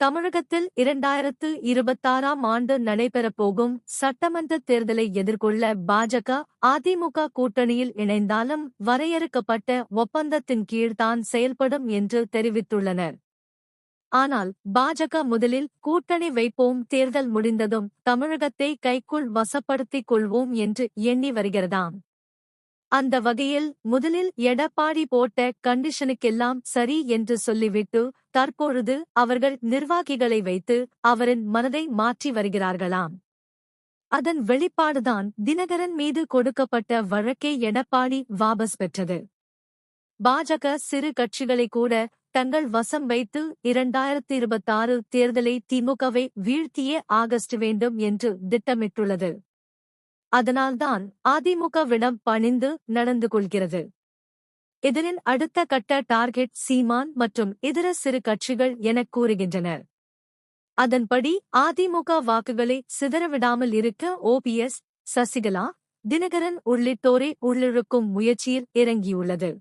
தமிழகத்தில் 2026ஆம் ஆண்டு நடைபெறப்போகும் சட்டமன்ற தேர்தலை எதிர்கொள்ள பாஜக அதிமுக கூட்டணியில் இணைந்தாலும் வரையறுக்கப்பட்ட ஒப்பந்தத்தின் கீழ்தான் செயல்படும் என்று தெரிவித்துள்ளனர். ஆனால் பாஜக முதலில் கூட்டணி வைப்போம், தேர்தல் முடிந்ததும் தமிழகத்தை கைக்குள் வசப்படுத்திக் கொள்வோம் என்று எண்ணி வருகிறதாம். அந்த வகையில் முதலில் எடப்பாடி போட்ட கண்டிஷனுக்கெல்லாம் சரி என்று சொல்லிவிட்டு தற்பொழுது அவர்கள் நிர்வாகிகளை வைத்து அவரின் மனதை மாற்றி வருகிறார்களாம். அதன் வெளிப்பாடுதான் தினகரன் மீது கொடுக்கப்பட்ட வழக்கை எடப்பாடி வாபஸ் பெற்றது. பாஜக சிறு கட்சிகளை கூட தங்கள் வசம் வைத்து 2026 தேர்தலை திமுகவை வீழ்த்தியே ஆகஸ்ட் வேண்டும் என்று திட்டமிட்டுள்ளது. அதனால்தான் அதிமுகவிடம் பணிந்து நடந்து கொள்கிறது. இதனின் அடுத்த கட்ட டார்கெட் சீமான் மற்றும் இதர சிறு கட்சிகள் எனக் கூறுகின்றனர். அதன்படி அதிமுக வாக்குகளை சிதறவிடாமல் இருக்க ஓபிஎஸ், சசிகலா, தினகரன் உள்ளிட்டோரை உள்ளிழுக்கும் முயற்சியில் இறங்கியுள்ளது.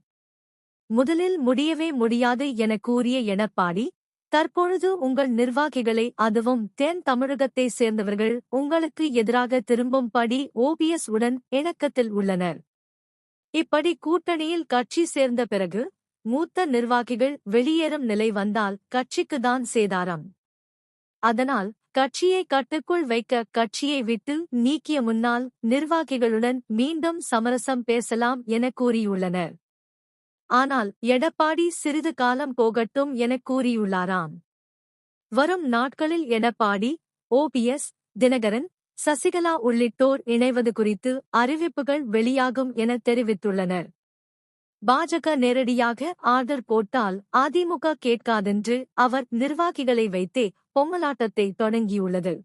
முதலில் முடியவே முடியாது என கூறிய எடப்பாடி, தற்பொழுது உங்கள் நிர்வாகிகளை, அதுவும் தென் தமிழகத்தை சேர்ந்தவர்கள் உங்களுக்கு எதிராக திரும்பும்படி ஓபிஎஸ் உடன் இணக்கத்தில் உள்ளனர். இப்படி கூட்டணியில் கட்சி சேர்ந்த பிறகு மூத்த நிர்வாகிகள் வெளியேறும் நிலை வந்தால் கட்சிக்குதான் சேதாரம். அதனால் கட்சியை கட்டுக்குள் வைக்க கட்சியை விட்டு நீக்கிய முன்னாள் நிர்வாகிகளுடன் மீண்டும் சமரசம் பேசலாம் என கூறியுள்ளனர். ஆனால் எடப்பாடி சிறிது காலம் போகட்டும் என கூறியுள்ளாராம். வரும் நாட்களில் எடப்பாடி, ஓபிஎஸ், தினகரன், சசிகலா உள்ளிட்டோர் இணைவது குறித்து அறிவிப்புகள் வெளியாகும் என தெரிவித்துள்ளனர். பாஜக நேரடியாக ஆர்டர் போட்டால் அதிமுக கேட்காதென்று அவர் நிர்வாகிகளை வைத்தே பொம்மலாட்டத்தை தொடங்கியுள்ளது.